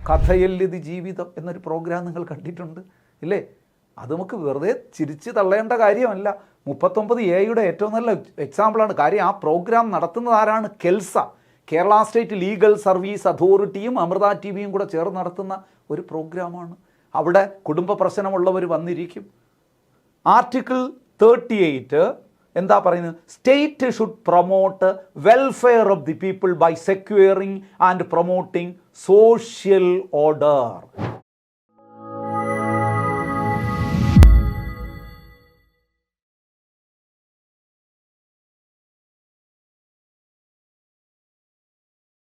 കഥയല്ലിത് ജീവിതം എന്നൊരു പ്രോഗ്രാം നിങ്ങൾ കണ്ടിട്ടുണ്ട് ഇല്ലേ? അത് നമുക്ക് വെറുതെ ചിരിച്ച് തള്ളേണ്ട കാര്യമല്ല. 39A ഏറ്റവും നല്ല എക്സാമ്പിളാണ്. കാര്യം ആ പ്രോഗ്രാം നടത്തുന്നത് ആരാണ്? KELSA, Kerala state legal service അതോറിറ്റിയും അമൃത TV-യും കൂടെ ചേർന്ന് നടത്തുന്ന ഒരു പ്രോഗ്രാമാണ്. അവിടെ കുടുംബ പ്രശ്നമുള്ളവർ വന്നിരിക്കും. ആർട്ടിക്കിൾ 38 എന്താ പറയുന്നത്? State should promote welfare of the people by securing and promoting social order.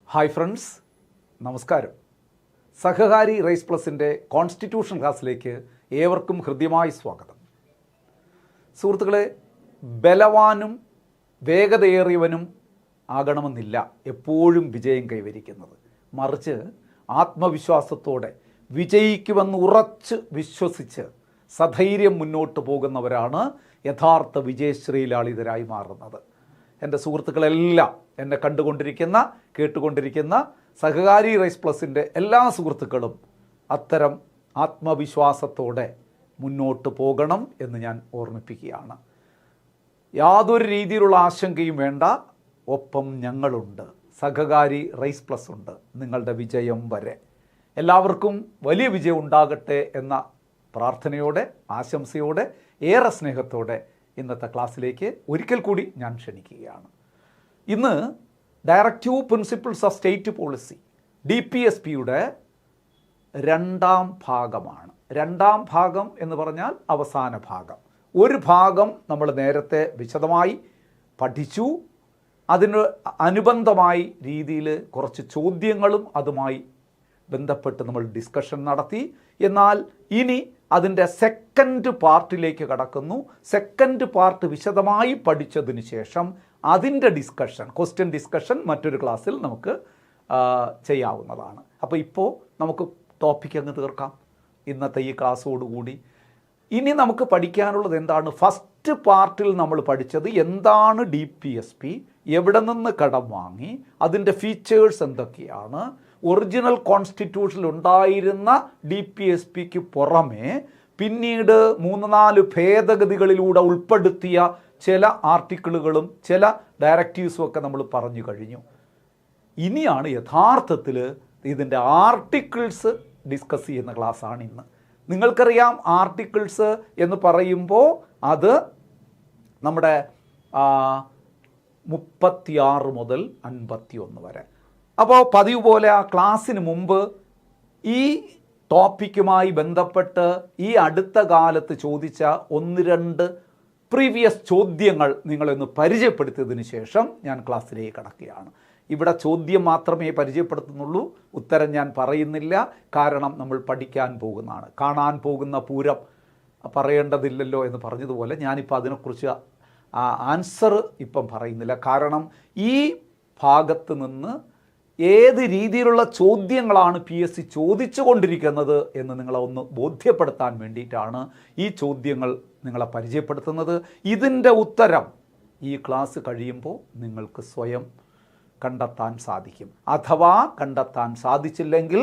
Hi friends, നമസ്കാരം. സഹകാരി റൈസ് പ്ലസിൻ്റെ കോൺസ്റ്റിറ്റ്യൂഷൻ ക്ലാസ്സിലേക്ക് ഏവർക്കും ഹൃദ്യമായ സ്വാഗതം. സുഹൃത്തുക്കളെ, ബലവാനും വേഗതയേറിയവനും ആകണമെന്നില്ല എപ്പോഴും വിജയം കൈവരിക്കുന്നത്. മറിച്ച് ആത്മവിശ്വാസത്തോടെ വിജയിക്കുമെന്ന് ഉറച്ച് വിശ്വസിച്ച് സധൈര്യം മുന്നോട്ട് പോകുന്നവരാണ് യഥാർത്ഥ വിജയശ്രീലാളിതരായി മാറുന്നത്. എൻ്റെ സുഹൃത്തുക്കളെല്ലാം, എന്നെ കണ്ടുകൊണ്ടിരിക്കുന്ന കേട്ടുകൊണ്ടിരിക്കുന്ന സഹകാരി റൈസ് പ്ലസിൻ്റെ എല്ലാ സുഹൃത്തുക്കളും അത്തരം ആത്മവിശ്വാസത്തോടെ മുന്നോട്ട് പോകണം എന്ന് ഞാൻ ഓർമ്മിപ്പിക്കുകയാണ്. യാതൊരു രീതിയിലുള്ള ആശങ്കയും വേണ്ട, ഒപ്പം ഞങ്ങളുണ്ട്. സഹകാരി റൈസ് പ്ലസ് ഉണ്ട് നിങ്ങളുടെ വിജയം വരെ. എല്ലാവർക്കും വലിയ വിജയം ഉണ്ടാകട്ടെ എന്ന പ്രാർത്ഥനയോടെ, ആശംസയോടെ, ഏറെ സ്നേഹത്തോടെ ഇന്നത്തെ ക്ലാസ്സിലേക്ക് ഒരിക്കൽ കൂടി ഞാൻ ക്ഷണിക്കുകയാണ്. ഇന്ന് directive principles of state policy DPSPയുടെ രണ്ടാം ഭാഗമാണ്. രണ്ടാം ഭാഗം എന്ന് പറഞ്ഞാൽ അവസാന ഭാഗം. ഒരു ഭാഗം നമ്മൾ നേരത്തെ വിശദമായി പഠിച്ചു. അതിന് അനുബന്ധമായി രീതിയിൽ കുറച്ച് ചോദ്യങ്ങളും അതുമായി ബന്ധപ്പെട്ട് നമ്മൾ ഡിസ്കഷൻ നടത്തി. എന്നാൽ ഇനി അതിൻ്റെ സെക്കൻഡ് പാർട്ടിലേക്ക് കടക്കുന്നു. സെക്കൻഡ് പാർട്ട് വിശദമായി പഠിച്ചതിന് ശേഷം അതിൻ്റെ ഡിസ്കഷൻ, ക്വസ്റ്റ്യൻ ഡിസ്കഷൻ മറ്റൊരു ക്ലാസ്സിൽ നമുക്ക് ചെയ്യാവുന്നതാണ്. അപ്പോൾ ഇപ്പോൾ നമുക്ക് ടോപ്പിക് അങ്ങ് തീർക്കാം ഇന്നത്തെ ഈ ക്ലാസ്സോടുകൂടി. ഇനി നമുക്ക് പഠിക്കാനുള്ളത് എന്താണ്? ഫസ്റ്റ് പാർട്ടിൽ നമ്മൾ പഠിച്ചത് എന്താണ് DPSP, എവിടെ നിന്ന് കടം വാങ്ങി, അതിൻ്റെ ഫീച്ചേഴ്സ് എന്തൊക്കെയാണ്, ഒറിജിനൽ കോൺസ്റ്റിറ്റ്യൂഷനിൽ ഉണ്ടായിരുന്ന DPSPക്ക് പുറമെ പിന്നീട് 3-4 ഭേദഗതികളിലൂടെ ഉൾപ്പെടുത്തിയ ചില ആർട്ടിക്കിളുകളും ചില ഡയറക്റ്റീവ്സും ഒക്കെ നമ്മൾ പറഞ്ഞു കഴിഞ്ഞു. ഇനിയാണ് യഥാർത്ഥത്തിൽ ഇതിൻ്റെ ആർട്ടിക്കിൾസ് ഡിസ്കസ് ചെയ്യുന്ന ക്ലാസ്സാണ് ഇന്ന്. നിങ്ങൾക്കറിയാം, ആർട്ടിക്കിൾസ് എന്ന് പറയുമ്പോൾ അത് നമ്മുടെ 36 മുതൽ 51 വരെ. അപ്പോൾ പതിവ് പോലെ ആ ക്ലാസ്സിന് മുമ്പ് ഈ ടോപ്പിക്കുമായി ബന്ധപ്പെട്ട് ഈ അടുത്ത കാലത്ത് ചോദിച്ച 1-2 പ്രീവിയസ് ചോദ്യങ്ങൾ നിങ്ങളൊന്ന് പരിചയപ്പെടുത്തിയതിന് ശേഷം ഞാൻ ക്ലാസ്സിലേക്ക് കടക്കുകയാണ്. ഇവിടെ ചോദ്യം മാത്രമേ പരിചയപ്പെടുത്തുന്നുള്ളൂ, ഉത്തരം ഞാൻ പറയുന്നില്ല. കാരണം നമ്മൾ പഠിക്കാൻ പോകുന്നതാണ്. കാണാൻ പോകുന്ന പൂരം പറയേണ്ടതില്ലല്ലോ എന്ന് പറഞ്ഞതുപോലെ ഞാനിപ്പോൾ അതിനെക്കുറിച്ച് ആൻസർ ഇപ്പം പറയുന്നില്ല. കാരണം ഈ ഭാഗത്ത് നിന്ന് ഏത് രീതിയിലുള്ള ചോദ്യങ്ങളാണ് PSC ചോദിച്ചു കൊണ്ടിരിക്കുന്നത് എന്ന് നിങ്ങളെ ഒന്ന് ബോധ്യപ്പെടുത്താൻ വേണ്ടിയിട്ടാണ് ഈ ചോദ്യങ്ങൾ നിങ്ങളെ പരിചയപ്പെടുത്തുന്നത്. ഇതിൻ്റെ ഉത്തരം ഈ ക്ലാസ് കഴിയുമ്പോൾ നിങ്ങൾക്ക് സ്വയം കണ്ടെത്താൻ സാധിക്കും. അഥവാ കണ്ടെത്താൻ സാധിച്ചില്ലെങ്കിൽ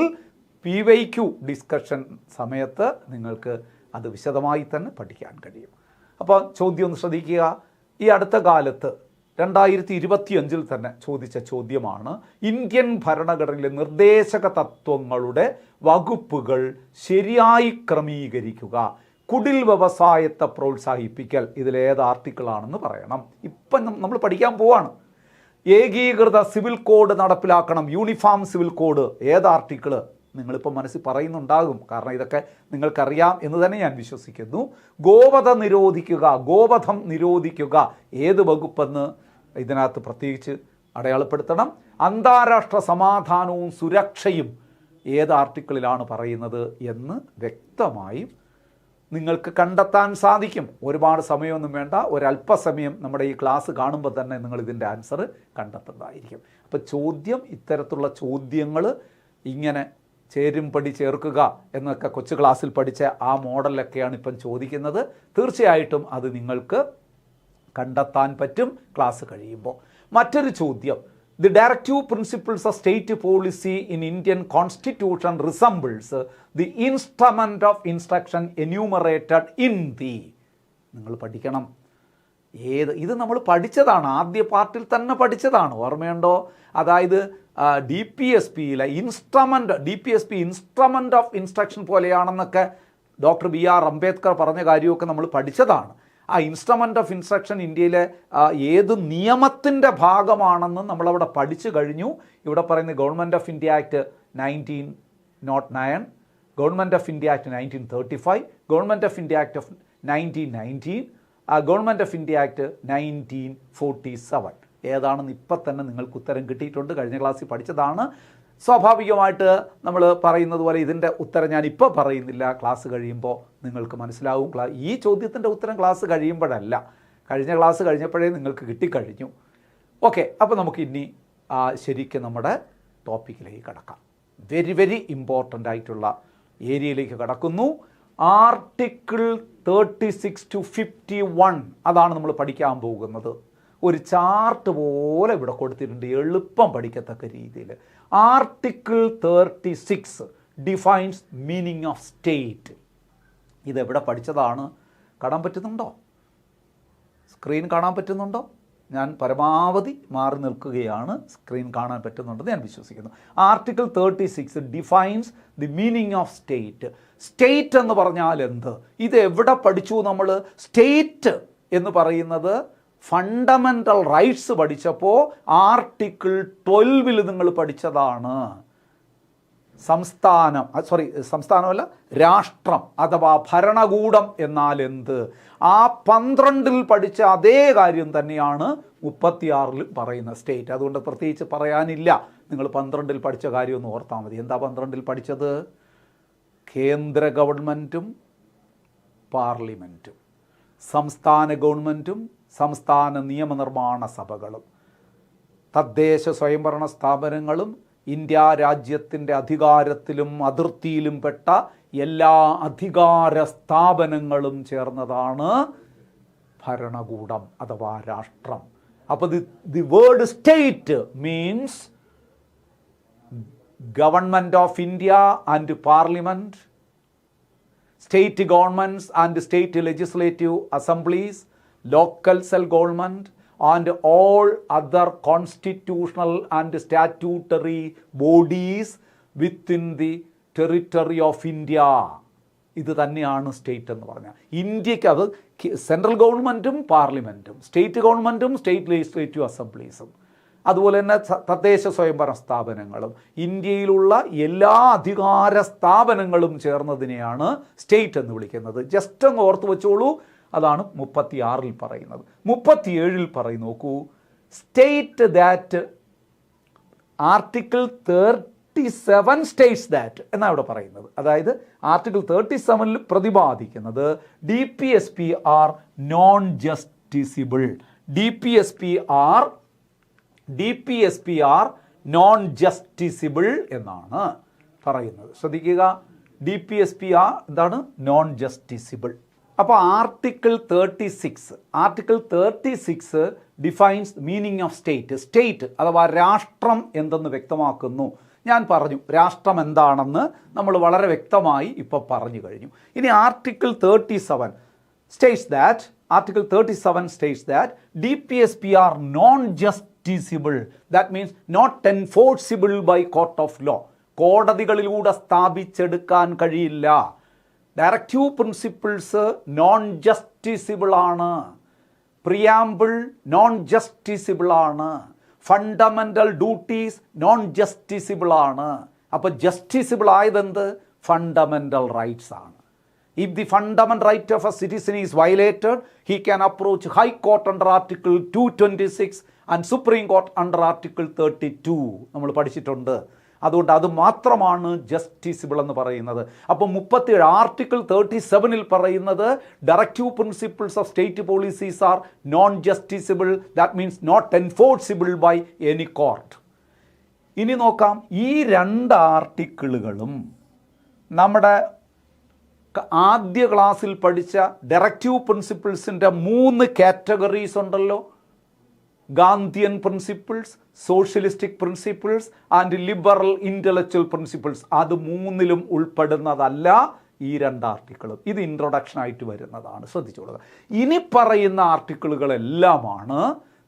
PYQ ഡിസ്കഷൻ സമയത്ത് നിങ്ങൾക്ക് അത് വിശദമായി തന്നെ പഠിക്കാൻ കഴിയും. അപ്പോൾ ചോദ്യം ഒന്ന് ശ്രദ്ധിക്കുക. ഈ അടുത്ത കാലത്ത് 2025 തന്നെ ചോദിച്ച ചോദ്യമാണ്, ഇന്ത്യൻ ഭരണഘടനയിലെ നിർദ്ദേശക തത്വങ്ങളുടെ വകുപ്പുകൾ ശരിയായി ക്രമീകരിക്കുക, കുടിൽ വ്യവസായത്തെ പ്രോത്സാഹിപ്പിക്കൽ. ഇതിലേത് ആർട്ടിക്കിളാണെന്ന് പറയണം. ഇപ്പം നമ്മൾ പഠിക്കാൻ പോവാണ്. ഏകീകൃത സിവിൽ കോഡ് നടപ്പിലാക്കണം, യൂണിഫോം സിവിൽ കോഡ്. ഏത് ആർട്ടിക്കിള് നിങ്ങളിപ്പോൾ മനസ്സിൽ പറയുന്നുണ്ടാകും, കാരണം ഇതൊക്കെ നിങ്ങൾക്കറിയാം എന്ന് തന്നെ ഞാൻ വിശ്വസിക്കുന്നു. ഗോവധം നിരോധിക്കുക, ഏത് വകുപ്പെന്ന് ഇതിനകത്ത് പ്രത്യേകിച്ച് അടയാളപ്പെടുത്തണം. അന്താരാഷ്ട്ര സമാധാനവും സുരക്ഷയും ഏത് ആർട്ടിക്കിളിലാണ് പറയുന്നത് എന്ന് വ്യക്തമായും നിങ്ങൾക്ക് കണ്ടെത്താൻ സാധിക്കും. ഒരുപാട് സമയമൊന്നും വേണ്ട, ഒരല്പസമയം നമ്മുടെ ഈ ക്ലാസ് കാണുമ്പോൾ തന്നെ നിങ്ങൾ ഇതിൻ്റെ ആൻസർ കണ്ടെത്തുന്നതായിരിക്കും. അപ്പോൾ ചോദ്യം, ഇത്തരത്തിലുള്ള ചോദ്യങ്ങൾ ഇങ്ങനെ ചേരുംപടി ചേർക്കുക എന്നൊക്കെ കൊച്ചു ക്ലാസ്സിൽ പഠിച്ച ആ മോഡലൊക്കെയാണ് ഇപ്പം ചോദിക്കുന്നത്. തീർച്ചയായിട്ടും അത് നിങ്ങൾക്ക് കണ്ടെത്താൻ പറ്റും ക്ലാസ് കഴിയുമ്പോൾ. മറ്റൊരു ചോദ്യം, The directive principles of state policy in Indian constitution resembles the instrument of instruction enumerated in the. നിങ്ങൾ പഠിക്കണം. ഇത് നമ്മൾ പഠിച്ചതാണ്, ആദ്യ പാർട്ടിൽ തന്നെ പഠിച്ചതാണ്, ഓർമ്മയുണ്ടോ? അതായത് DPSPയിലെ ഇൻസ്ട്രുമെൻ്റ് ഓഫ് ഇൻസ്ട്രക്ഷൻ പോലെയാണെന്നൊക്കെ ഡോക്ടർ BR അംബേദ്കർ പറഞ്ഞ കാര്യമൊക്കെ നമ്മൾ പഠിച്ചതാണ്. ആ ഇൻസ്ട്രുമെൻ്റ് ഓഫ് ഇൻസ്ട്രക്ഷൻ ഇന്ത്യയിലെ ഏത് നിയമത്തിൻ്റെ ഭാഗമാണെന്ന് നമ്മളവിടെ പഠിച്ചു കഴിഞ്ഞു. ഇവിടെ പറയുന്നത് government of India act 1909, government of India act 1935, government of India act of 1919, government of India act 1947. ഏതാണെന്ന് ഇപ്പം തന്നെ നിങ്ങൾക്ക് ഉത്തരം കിട്ടിയിട്ടുണ്ട്, കഴിഞ്ഞ ക്ലാസ്സിൽ പഠിച്ചതാണ്. സ്വാഭാവികമായിട്ട് നമ്മൾ പറയുന്നത് പോലെ ഇതിൻ്റെ ഉത്തരം ഞാൻ ഇപ്പോൾ പറയുന്നില്ല, ക്ലാസ് കഴിയുമ്പോൾ നിങ്ങൾക്ക് മനസ്സിലാവും. ഈ ചോദ്യത്തിൻ്റെ ഉത്തരം ക്ലാസ് കഴിയുമ്പോഴല്ല, കഴിഞ്ഞ ക്ലാസ് കഴിഞ്ഞപ്പോഴേ നിങ്ങൾക്ക് കിട്ടിക്കഴിഞ്ഞു. ഓക്കെ, അപ്പോൾ നമുക്ക് ഇനി ശരിക്കും നമ്മുടെ ടോപ്പിക്കിലേക്ക് കടക്കാം. വെരി വെരി ഇമ്പോർട്ടൻ്റ് ആയിട്ടുള്ള ഏരിയയിലേക്ക് കടക്കുന്നു. ആർട്ടിക്കിൾ 36 to 51 അതാണ് നമ്മൾ പഠിക്കാൻ പോകുന്നത്. ഒരു ചാർട്ട് പോലെ ഇവിടെ കൊടുത്തിട്ടുണ്ട്, എളുപ്പം പഠിക്കത്തക്ക രീതിയിൽ. Article 36 defines meaning of state. ഇതെവിടെ പഠിച്ചതാണ്? കാണാൻ പറ്റുന്നുണ്ടോ? സ്ക്രീൻ കാണാൻ പറ്റുന്നുണ്ടോ? ഞാൻ പരമാവധി മാറി നിൽക്കുകയാണ്, സ്ക്രീൻ കാണാൻ പറ്റുന്നുണ്ടെന്ന് ഞാൻ വിശ്വസിക്കുന്നു. Article 36 defines the meaning of state. State എന്ന് പറഞ്ഞാൽ എന്ത്? ഇത് എവിടെ പഠിച്ചു നമ്മൾ? സ്റ്റേറ്റ് എന്ന് പറയുന്നത് ഫണ്ടമെൻ്റൽ റൈറ്റ്സ് പഠിച്ചപ്പോൾ ആർട്ടിക്കിൾ 12 നിങ്ങൾ പഠിച്ചതാണ്. സംസ്ഥാനമല്ല, രാഷ്ട്രം അഥവാ ഭരണകൂടം എന്നാൽ എന്ത്? ആ 12 പഠിച്ച അതേ കാര്യം തന്നെയാണ് 36 പറയുന്ന സ്റ്റേറ്റ്. അതുകൊണ്ട് പ്രത്യേകിച്ച് പറയാനില്ല, നിങ്ങൾ 12 പഠിച്ച കാര്യം ഒന്ന് ഓർത്താൽ മതി. എന്താ 12 പഠിച്ചത്? കേന്ദ്ര ഗവൺമെൻറ്റും പാർലമെൻറ്റും, സംസ്ഥാന ഗവൺമെൻറ്റും സംസ്ഥാന നിയമനിർമ്മാണ സഭകളും, തദ്ദേശ സ്വയംഭരണ സ്ഥാപനങ്ങളും, ഇന്ത്യ രാജ്യത്തിൻ്റെ അധികാരത്തിലും അതിർത്തിയിലും പെട്ട എല്ലാ അധികാര സ്ഥാപനങ്ങളും ചേർന്നതാണ് ഭരണകൂടം അഥവാ രാഷ്ട്രം. അപ്പോൾ the word state means government of India and parliament, state governments and state legislative assemblies, local cell government and all other constitutional and statutory bodies within the territory of India. ഇത് തന്നെയാണ് സ്റ്റേറ്റ് എന്ന് പറഞ്ഞാൽ. ഇന്ത്യക്ക് അത് central ഗവൺമെൻറ്റും പാർലമെൻറ്റും, state ഗവൺമെൻറ്റും state legislative അസംബ്ലീസും, അതുപോലെ തന്നെ തദ്ദേശ സ്വയംഭരണ സ്ഥാപനങ്ങളും, ഇന്ത്യയിലുള്ള എല്ലാ അധികാര സ്ഥാപനങ്ങളും ചേർന്നതിനെയാണ് സ്റ്റേറ്റ് എന്ന് വിളിക്കുന്നത്. ജസ്റ്റ് ഒന്ന് ഓർത്ത് വെച്ചോളൂ. അതാണ് 36 പറയുന്നത്. 37 പറയുന്നു, നോക്കൂ. State that article 37 states that എന്നാണ് ഇവിടെ പറയുന്നത്. അതായത് ആർട്ടിക്കിൾ 37 പ്രതിപാദിക്കുന്നത് DPSP are non justiciable. DPSP are non justiciable എന്നാണ് പറയുന്നത്. ശ്രദ്ധിക്കുക, DPSP ആർ എന്താണ്? Non justiciable. അപ്പോൾ article 36 defines meaning of state. State അഥവാ രാഷ്ട്രം എന്തെന്ന് വ്യക്തമാക്കുന്നു. ഞാൻ പറഞ്ഞു രാഷ്ട്രം എന്താണെന്ന് നമ്മൾ വളരെ വ്യക്തമായി ഇപ്പോൾ പറഞ്ഞു കഴിഞ്ഞു. ഇനി article 37 states that DPSP are non-justiciable. That means not enforceable by court of law. കോടതികളിലൂടെ സ്ഥാപിച്ചെടുക്കാൻ കഴിയില്ല. ഡയറക്റ്റീവ് പ്രിൻസിപ്പിൾസ് നോൺ ജസ്റ്റിസിബിൾ ആണ്, പ്രിയാമ്പിൾ നോൺ ജസ്റ്റിസിബിൾ ആണ്, ഫണ്ടമെൻ്റൽ ഡ്യൂട്ടീസ് നോൺ ജസ്റ്റിസിബിൾ ആണ്. അപ്പോൾ ജസ്റ്റിസിബിൾ ആയതെന്ത്? ഫണ്ടമെൻ്റൽ റൈറ്റ്സ് ആണ്. If the fundamental right of a citizen is violated, he can approach High Court under Article 226 and Supreme Court under Article 32. നമ്മൾ പഠിച്ചിട്ടുണ്ട്. അതുകൊണ്ട് അത് മാത്രമാണ് ജസ്റ്റിസിബിൾ എന്ന് പറയുന്നത്. അപ്പോൾ 37 ആർട്ടിക്കിൾ 37 പറയുന്നത് directive principles of state policies are non justiciable. That means not enforceable by any court. ഇനി നോക്കാം, ഈ 2 ആർട്ടിക്കിളുകളും നമ്മുടെ ആദ്യ ക്ലാസ്സിൽ പഠിച്ച ഡയറക്റ്റീവ് പ്രിൻസിപ്പിൾസിൻ്റെ 3 കാറ്റഗറീസ് ഉണ്ടല്ലോ. Gandhian principles, socialistic principles and liberal intellectual principles. അത് മൂന്നിലും ഉൾപ്പെടുന്നതല്ല ഈ 2 ആർട്ടിക്കിളും. ഇത് ഇൻട്രൊഡക്ഷൻ ആയിട്ട് വരുന്നതാണ്, ശ്രദ്ധിച്ചോളുക. ഇനി പറയുന്ന ആർട്ടിക്കിളുകളെല്ലാമാണ്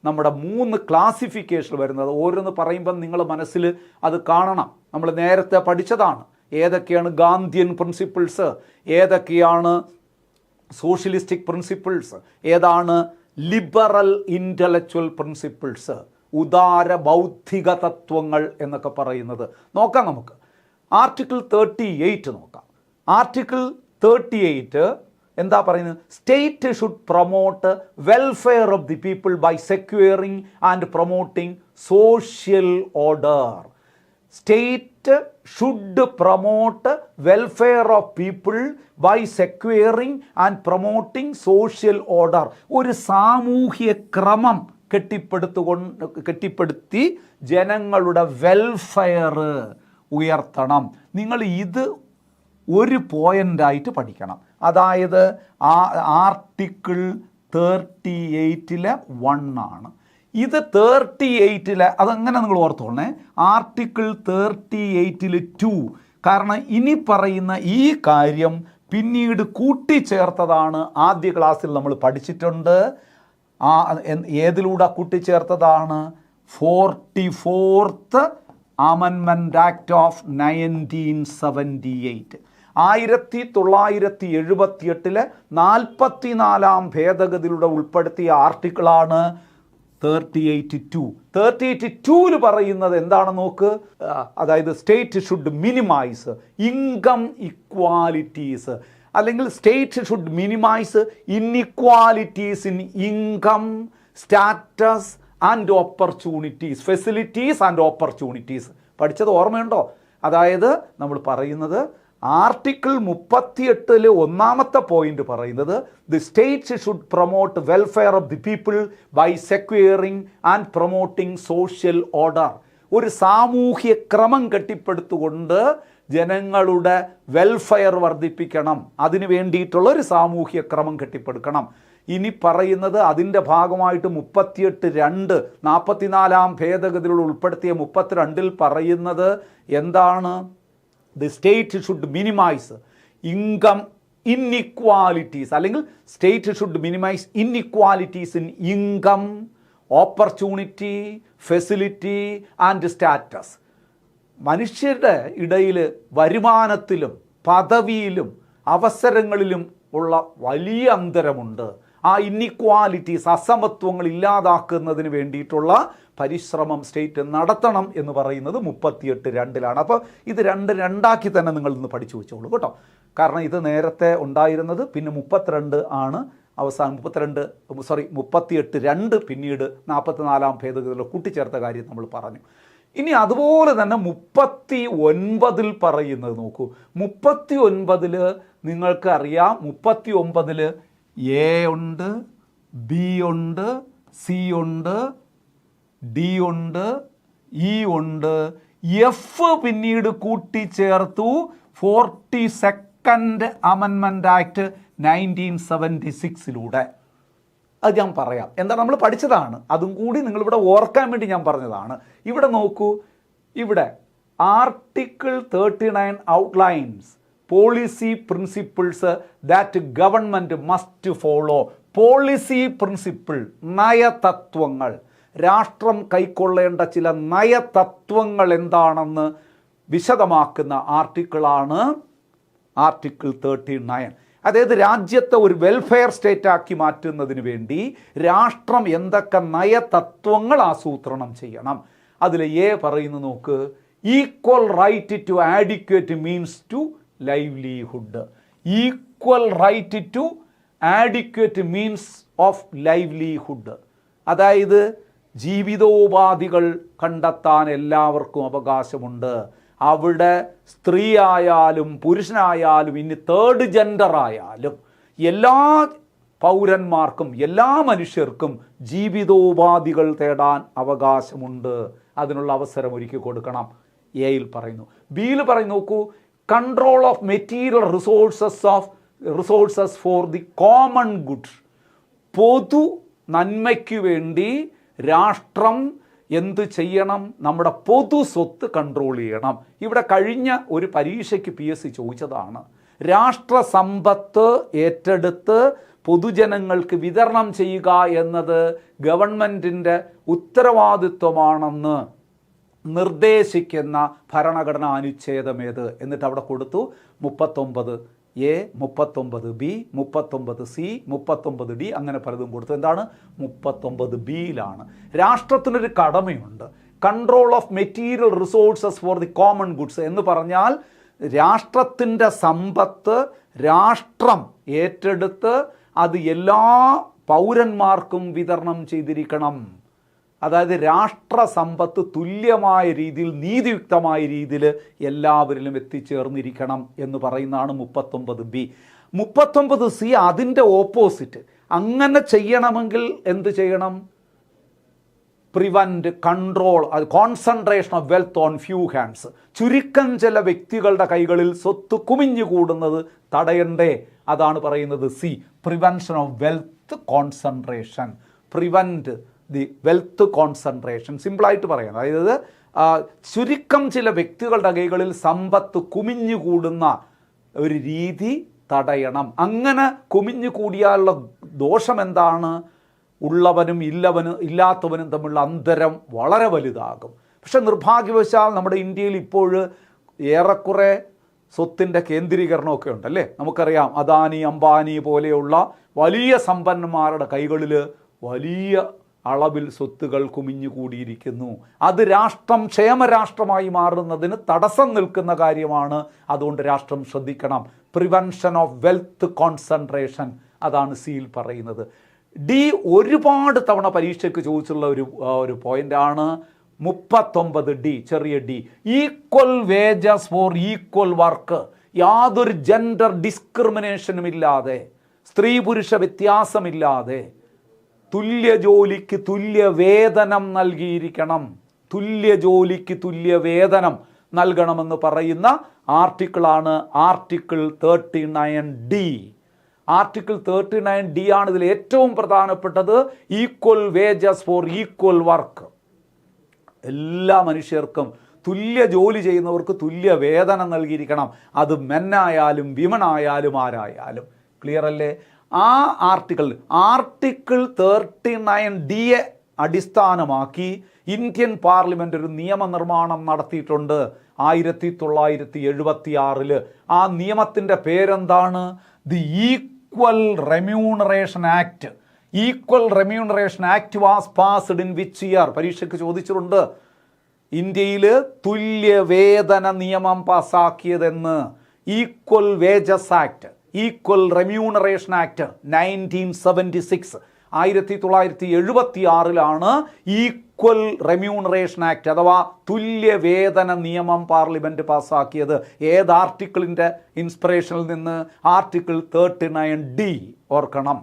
നമ്മുടെ 3 ക്ലാസിഫിക്കേഷൻ വരുന്നത്. ഓരോന്ന് പറയുമ്പം നിങ്ങൾ മനസ്സിൽ അത് കാണണം. നമ്മൾ നേരത്തെ പഠിച്ചതാണ്. ഏതൊക്കെയാണ് ഗാന്ധിയൻ പ്രിൻസിപ്പിൾസ്, ഏതൊക്കെയാണ് സോഷ്യലിസ്റ്റിക് പ്രിൻസിപ്പിൾസ്, ഏതാണ് ലിബറൽ ഇൻ്റലക്ച്വൽ പ്രിൻസിപ്പിൾസ്, ഉദാര ബൗദ്ധിക തത്വങ്ങൾ എന്നൊക്കെ പറയുന്നത് നോക്കാം നമുക്ക്. ആർട്ടിക്കിൾ 38 നോക്കാം. ആർട്ടിക്കിൾ 38 എന്താ പറയുന്നത്? State should promote welfare of the people by securing and promoting social order. State should promote welfare of people by securing and promoting social order. ഒരു സാമൂഹ്യ ക്രമം കെട്ടിപ്പടുത്തി ജനങ്ങളുടെ വെൽഫെയർ ഉയർത്തണം. നിങ്ങൾ ഇത് ഒരു പോയിൻ്റായിട്ട് പഠിക്കണം. അതായത് ആർട്ടിക്കിൾ 38 1 ആണ്. ഇത് 38 അതങ്ങനെ നിങ്ങൾ ഓർത്തോളണേ. ആർട്ടിക്കിൾ 38 2. കാരണം ഇനി പറയുന്ന ഈ കാര്യം പിന്നീട് കൂട്ടിച്ചേർത്തതാണ്. ആദ്യ ക്ലാസ്സിൽ നമ്മൾ പഠിച്ചിട്ടുണ്ട്. ഏതിലൂടെ കൂട്ടിച്ചേർത്തതാണ്? 44th amendment act of 1978. 1978 44ാം ഭേദഗതിയിലൂടെ ഉൾപ്പെടുത്തിയ ആർട്ടിക്കിളാണ് 38(2). 38(2) പറയുന്നത് എന്താണെന്ന് നോക്ക്. അതായത് state should minimise income equalities, അല്ലെങ്കിൽ state should minimise inequalities in income, status and opportunities, facilities and opportunities. പഠിച്ചത് ഓർമ്മയുണ്ടോ? അതായത് നമ്മൾ പറയുന്നത് ആർട്ടിക്കിൾ 38 ഒന്നാമത്തെ പോയിന്റ് പറയുന്നത് the state should promote welfare of the people by securing and promoting social order. ഒരു സാമൂഹ്യ ക്രമം കെട്ടിപ്പടുത്തുകൊണ്ട് ജനങ്ങളുടെ വെൽഫെയർ വർദ്ധിപ്പിക്കണം. അതിനു വേണ്ടിയിട്ടുള്ള ഒരു സാമൂഹ്യ ക്രമം കെട്ടിപ്പടുക്കണം. ഇനി പറയുന്നത് അതിൻ്റെ ഭാഗമായിട്ട് 38(2) 44ാം ഭേദഗതിയിൽ ഉൾപ്പെടുത്തിയ 32 പറയുന്നത് എന്താണ്? The state should minimise income inequalities, അല്ലെങ്കിൽ state should minimise inequalities in income, opportunity, facility and status. മനുഷ്യരുടെ ഇടയിൽ വരുമാനത്തിലും പദവിയിലും അവസരങ്ങളിലും ഉള്ള വലിയ അന്തരമുണ്ട്. ആ ഇൻഇക്വാലിറ്റീസ്, അസമത്വങ്ങൾ ഇല്ലാതാക്കുന്നതിന് വേണ്ടിയിട്ടുള്ള പരിശ്രമം സ്റ്റേറ്റ് നടത്തണം എന്ന് പറയുന്നത് 38(2) അപ്പോൾ ഇത് 2 തന്നെ നിങ്ങൾ ഇന്ന് പഠിച്ചു വെച്ചോളൂ കേട്ടോ. കാരണം ഇത് നേരത്തെ ഉണ്ടായിരുന്നത്, പിന്നെ 32 ആണ് അവസാനം. 38(2) പിന്നീട് 44ാം ഭേദഗതിയിൽ കൂട്ടിച്ചേർത്ത കാര്യം നമ്മൾ പറഞ്ഞു. ഇനി അതുപോലെ തന്നെ 39 പറയുന്നത് നോക്കൂ. 39 നിങ്ങൾക്ക് അറിയാം. 39 എ ഉണ്ട്, ബി ഉണ്ട്, സി ഉണ്ട്, ഡി ഉണ്ട്, ഇ ഉണ്ട്, എഫ് പിന്നീട് കൂട്ടിച്ചേർത്തു 42nd അമെൻമെൻറ്റ് ആക്ട് 1976 അത് ഞാൻ പറയാം. എന്താ നമ്മൾ പഠിച്ചതാണ്, അതും കൂടി നിങ്ങളിവിടെ ഓർക്കാൻ വേണ്ടി ഞാൻ പറഞ്ഞതാണ്. ഇവിടെ നോക്കൂ. ഇവിടെ article 39 outlines policy principles that government must follow. Policy principle, നയതത്വങ്ങൾ, രാഷ്ട്രം കൈക്കൊള്ളേണ്ട ചില നയതത്വങ്ങൾ എന്താണെന്ന് വിശദമാക്കുന്ന ആർട്ടിക്കിളാണ് ആർട്ടിക്കിൾ 39. അതായത് രാജ്യത്തെ ഒരു വെൽഫെയർ സ്റ്റേറ്റ് ആക്കി മാറ്റുന്നതിന് വേണ്ടി രാഷ്ട്രം എന്തൊക്കെ നയതത്വങ്ങൾ ആസൂത്രണം ചെയ്യണം. അതിൽ എ പറയുന്നു നോക്ക്. Equal right to adequate means to livelihood. Equal right to adequate means of livelihood. അതായത് ജീവിതോപാധികൾ കണ്ടെത്താൻ എല്ലാവർക്കും അവകാശമുണ്ട്. അവിടെ സ്ത്രീ ആയാലും പുരുഷനായാലും ഇനി തേർഡ് ജെൻഡർ ആയാലും എല്ലാ പൗരന്മാർക്കും, എല്ലാ മനുഷ്യർക്കും ജീവിതോപാധികൾ തേടാൻ അവകാശമുണ്ട്. അതിനുള്ള അവസരം ഒരുക്കി കൊടുക്കണം. എയിൽ പറയുന്നു. ബിയിൽ പറയുന്നു നോക്കൂ. Control of material resources for the common good. പൊതു നന്മയ്ക്ക് വേണ്ടി രാഷ്ട്രം എന്ത് ചെയ്യണം? നമ്മുടെ പൊതു സ്വത്ത് കൺട്രോൾ ചെയ്യണം. ഇവിടെ കഴിഞ്ഞ ഒരു പരീക്ഷയ്ക്ക് PSC ചോദിച്ചതാണ്. രാഷ്ട്ര സമ്പത്ത് ഏറ്റെടുത്ത് പൊതുജനങ്ങൾക്ക് വിതരണം ചെയ്യുക എന്നത് ഗവൺമെൻറ്റിൻ്റെ ഉത്തരവാദിത്വമാണെന്ന് നിർദ്ദേശിക്കുന്ന ഭരണഘടനാ അനുച്ഛേദമേത്? എന്നിട്ട് അവിടെ കൊടുത്തു 39A, 39B, 39C, 39D, അങ്ങനെ പലതും കൊടുത്തു. എന്താണ്? 39Bയിലാണ്. രാഷ്ട്രത്തിനൊരു കടമയുണ്ട്, control of material resources for the common goods എന്ന് പറഞ്ഞാൽ രാഷ്ട്രത്തിൻ്റെ സമ്പത്ത് രാഷ്ട്രം ഏറ്റെടുത്ത് അത് എല്ലാ പൗരന്മാർക്കും വിതരണം ചെയ്തിരിക്കണം. അതായത് രാഷ്ട്ര സമ്പത്ത് തുല്യമായ രീതിയിൽ, നീതിയുക്തമായ രീതിയിൽ എല്ലാവരിലും എത്തിച്ചേർന്നിരിക്കണം എന്ന് പറയുന്നതാണ് 39B. 39C അതിൻ്റെ ഓപ്പോസിറ്റ്. അങ്ങനെ ചെയ്യണമെങ്കിൽ എന്ത് ചെയ്യണം? പ്രിവൻറ്റ്, കൺട്രോൾ, അത് concentration of wealth on few hands. ചുരുക്കം ചില വ്യക്തികളുടെ കൈകളിൽ സ്വത്ത് കുമിഞ്ഞുകൂടുന്നത് തടയണ്ടേ? അതാണ് പറയുന്നത് C, prevention of wealth concentration. Prevent the wealth concentration. സിമ്പിളായിട്ട് പറയാം, അതായത് ചുരുക്കം ചില വ്യക്തികളുടെ കൈകളിൽ സമ്പത്ത് കുമിഞ്ഞുകൂടുന്ന ഒരു രീതി തടയണം. അങ്ങനെ കുമിഞ്ഞുകൂടിയാലുള്ള ദോഷം എന്താണ്? ഉള്ളവനും ഇല്ലാത്തവനും തമ്മിലുള്ള അന്തരം വളരെ വലുതാകും. പക്ഷെ നിർഭാഗ്യവശാൽ നമ്മുടെ ഇന്ത്യയിൽ ഇപ്പോൾ ഏറെക്കുറെ സ്വത്തിൻ്റെ കേന്ദ്രീകരണമൊക്കെ ഉണ്ടല്ലേ. നമുക്കറിയാം, അദാനി, അംബാനി പോലെയുള്ള വലിയ സമ്പന്നന്മാരുടെ കൈകളിൽ വലിയ അളവിൽ സ്വത്തുകൾ കുമിഞ്ഞുകൂടിയിരിക്കുന്നു. അത് രാഷ്ട്രം ക്ഷേമരാഷ്ട്രമായി മാറുന്നതിന് തടസ്സം നിൽക്കുന്ന കാര്യമാണ്. അതുകൊണ്ട് രാഷ്ട്രം ശ്രദ്ധിക്കണം. പ്രിവെൻഷൻ ഓഫ് വെൽത്ത് കോൺസെൻട്രേഷൻ, അതാണ് സിയിൽ പറയുന്നത്. D ഒരുപാട് തവണ പരീക്ഷയ്ക്ക് ചോദിച്ചുള്ള ഒരു പോയിൻ്റാണ് 39D, ചെറിയ D. Equal wages four equal work. യാതൊരു ജെൻഡർ ഡിസ്ക്രിമിനേഷനും ഇല്ലാതെ, സ്ത്രീ പുരുഷ വ്യത്യാസമില്ലാതെ തുല്യ ജോലിക്ക് തുല്യ വേതനം നൽകിയിരിക്കണം. തുല്യ ജോലിക്ക് തുല്യ വേതനം നൽകണമെന്ന് പറയുന്ന ആർട്ടിക്കിളാണ് ആർട്ടിക്കിൾ 39D. ആർട്ടിക്കിൾ 39D ആണ് ഇതിൽ ഏറ്റവും പ്രധാനപ്പെട്ടത്. Equal wages four equal work. എല്ലാ മനുഷ്യർക്കും, തുല്യ ജോലി ചെയ്യുന്നവർക്ക് തുല്യ വേതനം നൽകിയിരിക്കണം. അത് മെന്നായാലും വിമണായാലും ആരായാലും. ക്ലിയർ അല്ലേ? ആ ആർട്ടിക്കിൾ 39Dയെ അടിസ്ഥാനമാക്കി ഇന്ത്യൻ പാർലമെൻറ്റ് ഒരു നിയമനിർമ്മാണം നടത്തിയിട്ടുണ്ട് 1976. ആ നിയമത്തിൻ്റെ പേരെന്താണ്? The equal remuneration act. Equal remuneration act was passed in which year? പരീക്ഷയ്ക്ക് ചോദിച്ചിട്ടുണ്ട്. ഇന്ത്യയിൽ തുല്യവേതന നിയമം പാസ്സാക്കിയതെന്ന്. Equal wages act, equal remuneration act 1976, 1976 equal remuneration act അഥവാ തുല്യവേതന നിയമം പാർലമെൻറ്റ് പാസ്സാക്കിയത്. ഏത് ആർട്ടിക്കിളിൻ്റെ ഇൻസ്പിറേഷനിൽ നിന്ന്? Article 39D. ഓർക്കണം.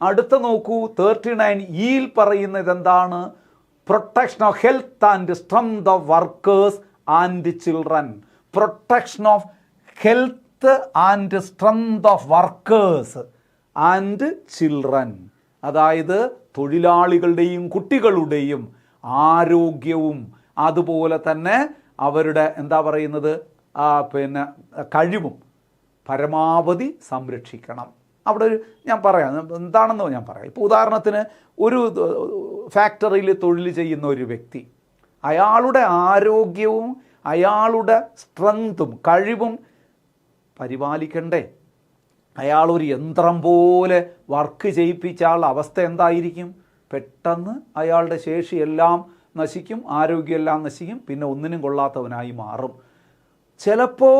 അടുത്ത നോക്കൂ, 39E പറയുന്നത് എന്താണ്? Protection of health and strength of workers and children. Protection of health and strength of workers and children. അതായത് തൊഴിലാളികളുടെയും കുട്ടികളുടെയും ആരോഗ്യവും അതുപോലെ തന്നെ അവരുടെ കഴിവും പരമാവധി സംരക്ഷിക്കണം. അവിടെ ഞാൻ പറയാം എന്താണെന്നോ ഞാൻ പറയാം. ഇപ്പോൾ ഉദാഹരണത്തിന് ഒരു ഫാക്ടറിയിൽ തൊഴിൽ ചെയ്യുന്ന ഒരു വ്യക്തി, അയാളുടെ ആരോഗ്യവും അയാളുടെ സ്ട്രെങ്തും കഴിവും പരിപാലിക്കണ്ടേ? അയാളൊരു യന്ത്രം പോലെ വർക്ക് ചെയ്യിപ്പിച്ചാൽ അവസ്ഥ എന്തായിരിക്കും? പെട്ടെന്ന് അയാളുടെ ശേഷിയെല്ലാം നശിക്കും, ആരോഗ്യമെല്ലാം നശിക്കും, പിന്നെ ഒന്നിനും കൊള്ളാത്തവനായി മാറും. ചിലപ്പോൾ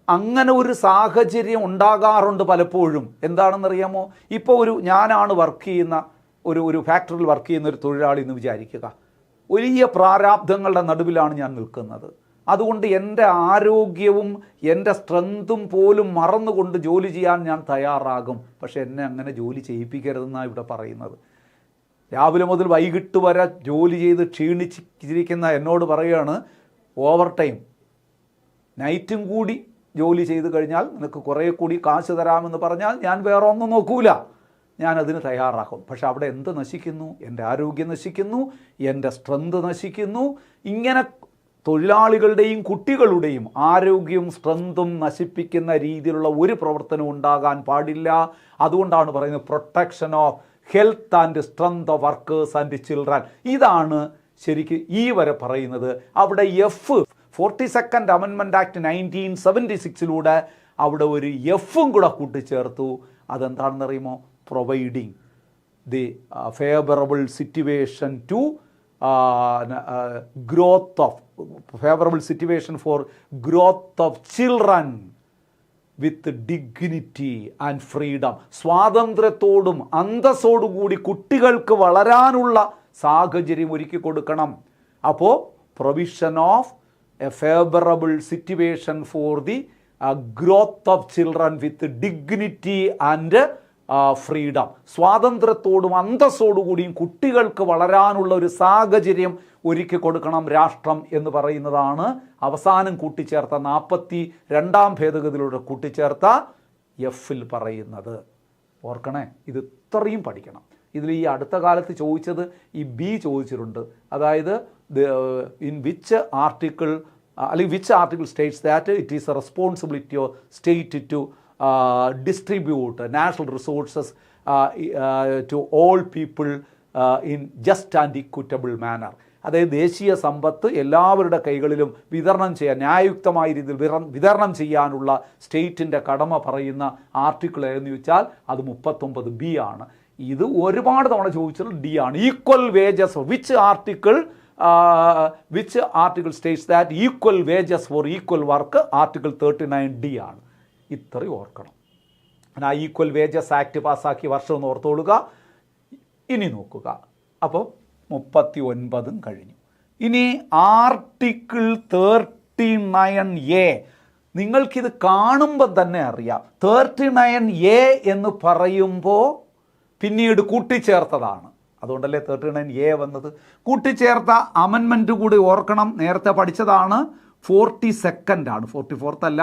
അങ്ങനെ ഒരു സാഹചര്യം ഉണ്ടാകാറുണ്ട് പലപ്പോഴും. എന്താണെന്നറിയാമോ? ഇപ്പോൾ ഞാനാണ് വർക്ക് ചെയ്യുന്ന ഒരു ഫാക്ടറിയിൽ വർക്ക് ചെയ്യുന്ന ഒരു തൊഴിലാളി എന്ന് വിചാരിക്കുക. വലിയ പ്രാരാബ്ധങ്ങളുടെ നടുവിലാണ് ഞാൻ നിൽക്കുന്നത്. അതുകൊണ്ട് എൻ്റെ ആരോഗ്യവും എൻ്റെ സ്ട്രെങ്തും പോലും മറന്നുകൊണ്ട് ജോലി ചെയ്യാൻ ഞാൻ തയ്യാറാകും. പക്ഷെ എന്നെ അങ്ങനെ ജോലി ചെയ്യിപ്പിക്കരുതെന്നാണ് ഇവിടെ പറയുന്നത്. രാവിലെ മുതൽ വൈകിട്ട് വരെ ജോലി ചെയ്ത് ക്ഷീണിച്ചിരിക്കുന്ന എന്നോട് പറയുകയാണ്, ഓവർ ടൈം നൈറ്റും കൂടി ജോലി ചെയ്ത് കഴിഞ്ഞാൽ നിനക്ക് കുറേ കൂടി കാശ് തരാമെന്ന് പറഞ്ഞാൽ ഞാൻ വേറെ ഒന്നും നോക്കൂല. ഞാനതിന് തയ്യാറാക്കും. പക്ഷെ അവിടെ എന്ത് നശിക്കുന്നു? എൻ്റെ ആരോഗ്യം നശിക്കുന്നു, എൻ്റെ സ്ട്രെങ്ത് നശിക്കുന്നു. ഇങ്ങനെ തൊഴിലാളികളുടെയും കുട്ടികളുടെയും ആരോഗ്യവും സ്ട്രെങ്തും നശിപ്പിക്കുന്ന രീതിയിലുള്ള ഒരു പ്രവർത്തനം ഉണ്ടാകാൻ പാടില്ല. അതുകൊണ്ടാണ് പറയുന്നത് protection of health and strength of workers and children. ഇതാണ് ശരിക്കും ഈ വരെ പറയുന്നത്. അവിടെ 42nd അമെൻമെൻറ്റ് ആക്ട് 1976 അവിടെ ഒരു എഫും കൂടെ കൂട്ടിച്ചേർത്തു. അതെന്താണെന്നറിയുമോ? Providing the favourable situation to favourable situation for growth of children with dignity and freedom. സ്വാതന്ത്ര്യത്തോടും അന്തസ്സോടുകൂടി കുട്ടികൾക്ക് വളരാനുള്ള സാഹചര്യം ഒരുക്കി കൊടുക്കണം. അപ്പോൾ provision of a favourable situation for the growth of children with dignity and freedom. സ്വാതന്ത്ര്യത്തോടും അന്തസ്സോടുകൂടിയും കുട്ടികൾക്ക് വളരാനുള്ള ഒരു സാഹചര്യം ഒരുക്കി കൊടുക്കണം രാഷ്ട്രം എന്ന് പറയുന്നതാണ് അവസാനം കൂട്ടിച്ചേർത്ത 42ാം ഭേദഗതിയിലൂടെ കൂട്ടിച്ചേർത്ത എഫിൽ പറയുന്നത്. ഓർക്കണേ, ഇത് ഇത്രയും പഠിക്കണം. ഇതിൽ ഈ അടുത്ത കാലത്ത് ചോദിച്ചത് ഈ ബി ചോദിച്ചിട്ടുണ്ട്. അതായത് ഇൻ വിച്ച് ആർട്ടിക്കിൾ അല്ലെങ്കിൽ which article states that it is a responsibility of state to distribute national resources to all people in just and equitable manner. അതായത് ദേശീയ സമ്പത്ത് എല്ലാവരുടെ കൈകളിലും വിതരണം ചെയ്യാൻ, ന്യായയുക്തമായ രീതിയിൽ വിതരണം ചെയ്യാനുള്ള സ്റ്റേറ്റിൻ്റെ കടമ പറയുന്ന ആർട്ടിക്കിൾ എന്ന് ചോദിച്ചാൽ അത് 39B ആണ്. ഇത് ഒരുപാട് തവണ ചോദിച്ചത് ഡി ആണ്. Equal wages, which article states that equal wages four equal work, article 39D ആണ്. ഇത്രയും ഓർക്കണം. ആ ഈക്വൽ വേജസ് ആക്ട് പാസ്സാക്കിയ വർഷം ഒന്ന് ഓർത്തോളുക. ഇനി നോക്കുക. അപ്പോൾ 39 കഴിഞ്ഞു. ഇനി ആർട്ടിക്കിൾ 39A നിങ്ങൾക്കിത് കാണുമ്പോൾ തന്നെ അറിയാം. 39A എന്ന് പറയുമ്പോൾ പിന്നീട് കൂട്ടിച്ചേർത്തതാണ്. അതുകൊണ്ടല്ലേ 39A വന്നത്. കൂട്ടിച്ചേർത്ത അമെൻമെൻറ്റ് കൂടി ഓർക്കണം. നേരത്തെ പഠിച്ചതാണ്. 42nd ആണ്, 44th അല്ല.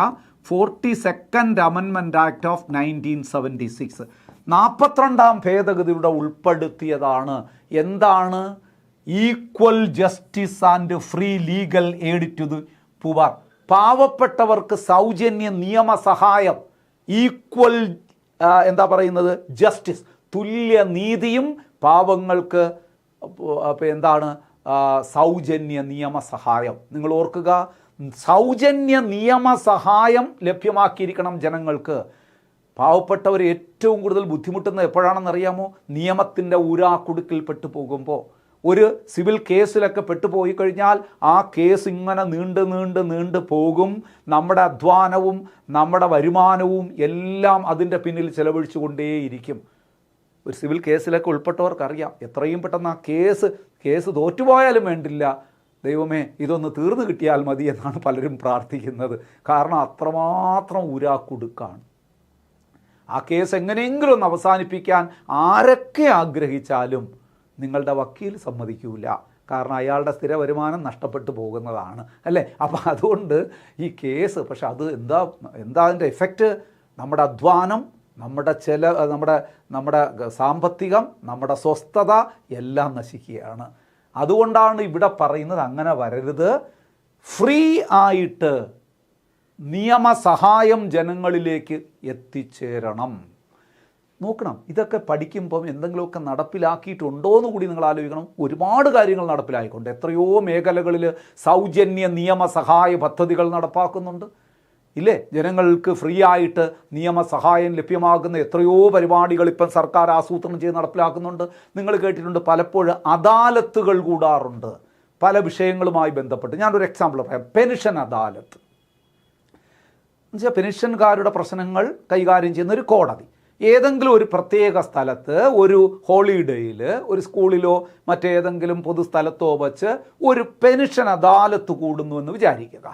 42nd അമെൻമെൻറ്റ് ആക്ട് ഓഫ് 1976 42ാം ഭേദഗതിയുടെ ഉൾപ്പെടുത്തിയതാണ്. എന്താണ്? Equal justice and free legal aid to the poor. പാവപ്പെട്ടവർക്ക് സൗജന്യ നിയമസഹായം, ഈക്വൽ എന്താ പറയുന്നത്, ജസ്റ്റിസ്, തുല്യ നീതിയും പാവങ്ങൾക്ക് എന്താണ് സൗജന്യ നിയമസഹായം. നിങ്ങൾ ഓർക്കുക, സൗജന്യ നിയമസഹായം ലഭ്യമാക്കിയിരിക്കണം ജനങ്ങൾക്ക്. പാവപ്പെട്ടവർ ഏറ്റവും കൂടുതൽ ബുദ്ധിമുട്ടുന്നത് എപ്പോഴാണെന്നറിയാമോ? നിയമത്തിൻ്റെ ഊരാക്കുടുക്കിൽ പോകുമ്പോൾ. ഒരു സിവിൽ കേസിലൊക്കെ പെട്ടുപോയി കഴിഞ്ഞാൽ ആ കേസ് ഇങ്ങനെ നീണ്ട് പോകും. നമ്മുടെ അധ്വാനവും നമ്മുടെ വരുമാനവും എല്ലാം അതിൻ്റെ പിന്നിൽ ചെലവഴിച്ചു കൊണ്ടേയിരിക്കും. ഒരു സിവിൽ കേസിലൊക്കെ ഉൾപ്പെട്ടവർക്കറിയാം എത്രയും പെട്ടെന്ന് ആ കേസ് തോറ്റുപോയാലും വേണ്ടില്ല, ദൈവമേ ഇതൊന്ന് തീർന്നു കിട്ടിയാൽ മതി എന്നാണ് പലരും പ്രാർത്ഥിക്കുന്നത്. കാരണം അത്രമാത്രം ഊരാക്കുടുക്കാണ്. ആ കേസ് എങ്ങനെയെങ്കിലും ഒന്ന് അവസാനിപ്പിക്കാൻ ആരൊക്കെ ആഗ്രഹിച്ചാലും നിങ്ങളുടെ വക്കീൽ സമ്മതിക്കില്ല. കാരണം അയാളുടെ സ്ഥിര വരുമാനം നഷ്ടപ്പെട്ടു പോകുന്നതാണ്, അല്ലേ? അപ്പം അതുകൊണ്ട് ഈ കേസ്, പക്ഷെ അത് എന്താ അതിൻ്റെ എഫക്റ്റ്? നമ്മുടെ അധ്വാനം, നമ്മുടെ നമ്മുടെ സാമ്പത്തികം, നമ്മുടെ സ്വസ്ഥത എല്ലാം നശിക്കുകയാണ്. അതുകൊണ്ടാണ് ഇവിടെ പറയുന്നത് അങ്ങനെ വരരുത്. ഫ്രീ ആയിട്ട് നിയമസഹായം ജനങ്ങളിലേക്ക് എത്തിച്ചേരണം. നോക്കണം, ഇതൊക്കെ പഠിക്കുമ്പം എന്തെങ്കിലുമൊക്കെ നടപ്പിലാക്കിയിട്ടുണ്ടോ എന്ന് കൂടി നിങ്ങൾ ആലോചിക്കണം. ഒരുപാട് കാര്യങ്ങൾ നടപ്പിലായിക്കൊണ്ട് എത്രയോ മേഖലകളിൽ സൗജന്യ നിയമസഹായ പദ്ധതികൾ നടപ്പാക്കുന്നുണ്ട്, ഇല്ലേ? ജനങ്ങൾക്ക് ഫ്രീ ആയിട്ട് നിയമസഹായം ലഭ്യമാകുന്ന എത്രയോ പരിപാടികൾ ഇപ്പം സർക്കാർ ആസൂത്രണം ചെയ്ത് നടപ്പിലാക്കുന്നുണ്ട്. നിങ്ങൾ കേട്ടിട്ടുണ്ട്, പലപ്പോഴും അദാലത്തുകൾ കൂടാറുണ്ട് പല വിഷയങ്ങളുമായി ബന്ധപ്പെട്ട്. ഞാനൊരു എക്സാമ്പിൾ പറയാം. പെൻഷൻ അദാലത്ത് എന്നുവെച്ചാൽ പെൻഷൻകാരുടെ പ്രശ്നങ്ങൾ കൈകാര്യം ചെയ്യുന്ന ഒരു കോടതി. ഏതെങ്കിലും ഒരു പ്രത്യേക സ്ഥലത്ത് ഒരു ഹോളിഡേയിൽ ഒരു സ്കൂളിലോ മറ്റേതെങ്കിലും പൊതുസ്ഥലത്തോ വച്ച് ഒരു പെൻഷൻ അദാലത്ത് കൂടുന്നു എന്ന് വിചാരിക്കുക.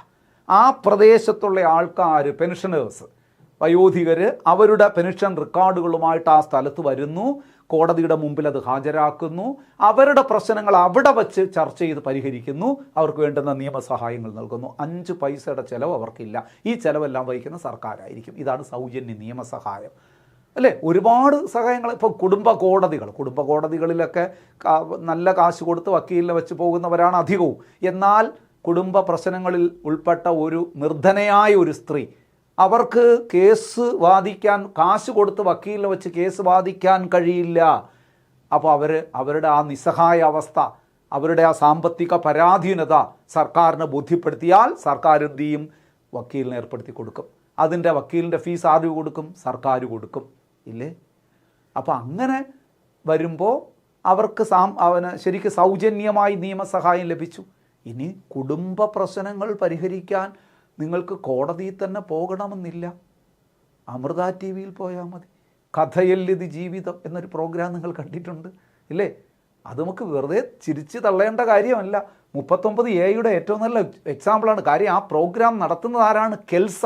ആ പ്രദേശത്തുള്ള ആൾക്കാർ, പെൻഷനേഴ്സ്, വയോധികർ, അവരുടെ പെൻഷൻ റെക്കോർഡുകളുമായിട്ട് ആ സ്ഥലത്ത് വരുന്നു, കോടതിയുടെ മുമ്പിൽ അത് ഹാജരാക്കുന്നു, അവരുടെ പ്രശ്നങ്ങൾ അവിടെ വച്ച് ചർച്ച ചെയ്ത് പരിഹരിക്കുന്നു, അവർക്ക് വേണ്ടുന്ന നിയമസഹായങ്ങൾ നൽകുന്നു. 5 പൈസയുടെ ചിലവ് അവർക്കില്ല. ഈ ചിലവെല്ലാം വഹിക്കുന്ന സർക്കാരായിരിക്കും. ഇതാണ് സൗജന്യ നിയമസഹായം. അല്ലേ? ഒരുപാട് സഹായങ്ങൾ. ഇപ്പോൾ കുടുംബ കോടതികളിലൊക്കെ നല്ല കാശ് കൊടുത്ത് വക്കീലിനെ വെച്ച് പോകുന്നവരാണ് അധികവും. എന്നാൽ കുടുംബ പ്രശ്നങ്ങളിൽ ഉൾപ്പെട്ട ഒരു നിർധനയായ ഒരു സ്ത്രീ, അവർക്ക് കേസ് വാദിക്കാൻ കാശ് കൊടുത്ത് വക്കീലിനെ വെച്ച് കേസ് വാദിക്കാൻ കഴിയില്ല. അപ്പോൾ അവരുടെ ആ നിസ്സഹായ അവസ്ഥ, അവരുടെ ആ സാമ്പത്തിക പരാധീനത സർക്കാരിനെ ബോധ്യപ്പെടുത്തിയാൽ സർക്കാർ എന്ത് ചെയ്യും? വക്കീലിനെ ഏർപ്പെടുത്തി കൊടുക്കും. അതിൻ്റെ വക്കീലിൻ്റെ ഫീസ് ആര് കൊടുക്കും? സർക്കാർ കൊടുക്കും, ഇല്ലേ? അപ്പോൾ അങ്ങനെ വരുമ്പോൾ അവർക്ക് ശരിക്കും സൗജന്യമായി നിയമസഹായം ലഭിച്ചു. ഇനി കുടുംബ പ്രശ്നങ്ങൾ പരിഹരിക്കാൻ നിങ്ങൾക്ക് കോടതിയിൽ തന്നെ പോകണമെന്നില്ല. അമൃത ടി വിയിൽ പോയാൽ മതി. കഥയല്ലിത് ജീവിതം എന്നൊരു പ്രോഗ്രാം നിങ്ങൾ കണ്ടിട്ടുണ്ട്, ഇല്ലേ? അത് നമുക്ക് വെറുതെ ചിരിച്ച് തള്ളേണ്ട കാര്യമല്ല. 39A ഏറ്റവും നല്ല എക്സാമ്പിളാണ്. കാര്യം ആ പ്രോഗ്രാം നടത്തുന്നത് ആരാണ്? KELSA,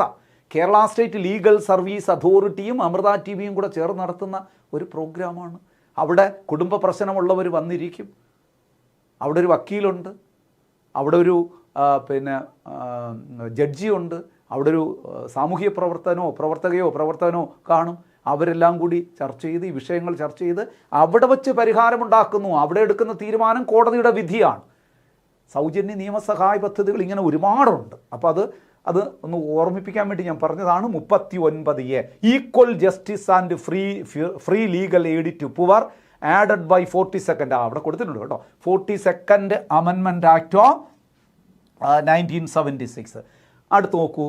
Kerala state legal service അതോറിറ്റിയും അമൃത ടി വിയും കൂടെ ചേർന്ന് നടത്തുന്ന ഒരു പ്രോഗ്രാമാണ്. അവിടെ കുടുംബ പ്രശ്നമുള്ളവർ വന്നിരിക്കും. അവിടെ ഒരു വക്കീലുണ്ട്, അവിടെ ഒരു ജഡ്ജിയുണ്ട്, അവിടെ ഒരു സാമൂഹ്യ പ്രവർത്തകനോ കാണും. അവരെല്ലാം കൂടി ചർച്ച ചെയ്ത് ഈ വിഷയങ്ങൾ ചർച്ച ചെയ്ത് അവിടെ വച്ച് പരിഹാരമുണ്ടാക്കുന്നു. അവിടെ എടുക്കുന്ന തീരുമാനം കോടതിയുടെ വിധിയാണ്. സൗജന്യ നിയമസഹായ പദ്ധതികൾ ഇങ്ങനെ ഒരുപാടുണ്ട്. അപ്പോൾ അത് ഒന്ന് ഓർമ്മിപ്പിക്കാൻ വേണ്ടി ഞാൻ പറഞ്ഞതാണ്. 39A equal justice and free legal aid to poor added by 42nd അവിടെ കൊടുത്തിട്ടുണ്ട് കേട്ടോ. 42nd amendment act of 1976. അടുത്ത് നോക്കൂ.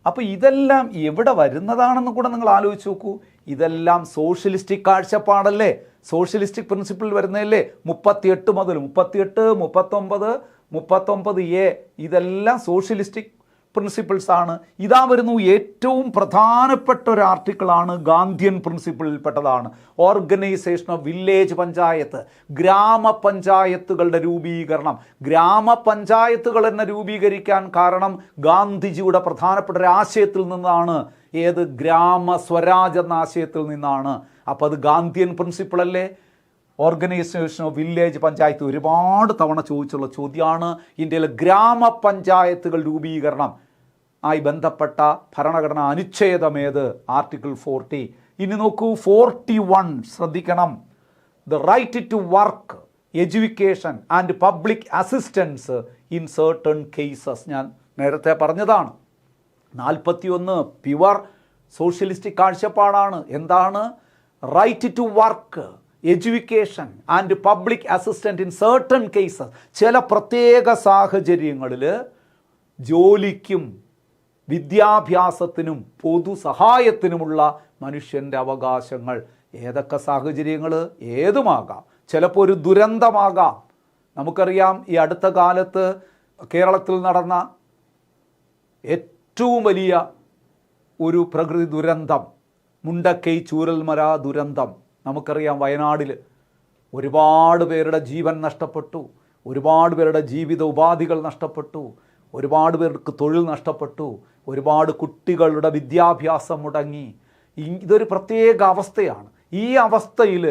അപ്പോൾ ഇതെല്ലാം എവിടെ വരുന്നതാണെന്ന് കൂടെ നിങ്ങൾ ആലോചിച്ച് നോക്കൂ. ഇതെല്ലാം സോഷ്യലിസ്റ്റിക് കാഴ്ചപ്പാടല്ലേ? സോഷ്യലിസ്റ്റിക് പ്രിൻസിപ്പിൾ വരുന്നതല്ലേ? 38 മുതൽ 39, 39A ഇതെല്ലാം സോഷ്യലിസ്റ്റിക് പ്രിൻസിപ്പിൾസ് ആണ്. ഇതാ വരുന്നു ഏറ്റവും പ്രധാനപ്പെട്ട ഒരു ആർട്ടിക്കിളാണ്, ഗാന്ധിയൻ പ്രിൻസിപ്പിളിൽപ്പെട്ടതാണ്. ഓർഗനൈസേഷൻ ഓഫ് വില്ലേജ് പഞ്ചായത്ത്, ഗ്രാമപഞ്ചായത്തുകളുടെ രൂപീകരണം. ഗ്രാമപഞ്ചായത്തുകൾ തന്നെ രൂപീകരിക്കാൻ കാരണം ഗാന്ധിജിയുടെ പ്രധാനപ്പെട്ട ഒരു ആശയത്തിൽ നിന്നാണ്. ഏത്? ഗ്രാമ സ്വരാജ് എന്ന ആശയത്തിൽ നിന്നാണ്. അപ്പോൾ അത് ഗാന്ധിയൻ പ്രിൻസിപ്പിളല്ലേ? ഓർഗനൈസേഷൻ ഓഫ് വില്ലേജ് പഞ്ചായത്ത് ഒരുപാട് തവണ ചോദിച്ചുള്ള ചോദ്യമാണ്. ഇന്ത്യയിലെ ഗ്രാമപഞ്ചായത്തുകൾ രൂപീകരണം ആയി ബന്ധപ്പെട്ട ഭരണഘടനാ അനുച്ഛേദമേത്? ആർട്ടിക്കിൾ 40. ഇനി നോക്കൂ 41, ശ്രദ്ധിക്കണം. The right to work, education and public assistance in certain cases. ഞാൻ നേരത്തെ പറഞ്ഞതാണ്. 41 പ്യുവർ സോഷ്യലിസ്റ്റിക് കാഴ്ചപ്പാടാണ്. എന്താണ്? Right to work, education and public assistant in certain cases. ചില പ്രത്യേക സാഹചര്യങ്ങളിൽ ജോലിക്കും വിദ്യാഭ്യാസത്തിനും പൊതുസഹായത്തിനുമുള്ള മനുഷ്യൻ്റെ അവകാശങ്ങൾ. ഏതൊക്കെ സാഹചര്യങ്ങൾ? ഏതുമാകാം. ചിലപ്പോൾ ഒരു ദുരന്തമാകാം. നമുക്കറിയാം, ഈ അടുത്ത കാലത്ത് കേരളത്തിൽ നടന്ന ഏറ്റവും വലിയ ഒരു പ്രകൃതി ദുരന്തം മുണ്ടക്കൈ ചൂരൽമല ദുരന്തം. നമുക്കറിയാം, വയനാടിൽ ഒരുപാട് പേരുടെ ജീവൻ നഷ്ടപ്പെട്ടു, ഒരുപാട് പേരുടെ ജീവിത ഉപാധികൾ നഷ്ടപ്പെട്ടു, ഒരുപാട് പേർക്ക് തൊഴിൽ നഷ്ടപ്പെട്ടു, ഒരുപാട് കുട്ടികളുടെ വിദ്യാഭ്യാസം മുടങ്ങി. ഇതൊരു പ്രത്യേക അവസ്ഥയാണ്. ഈ അവസ്ഥയിൽ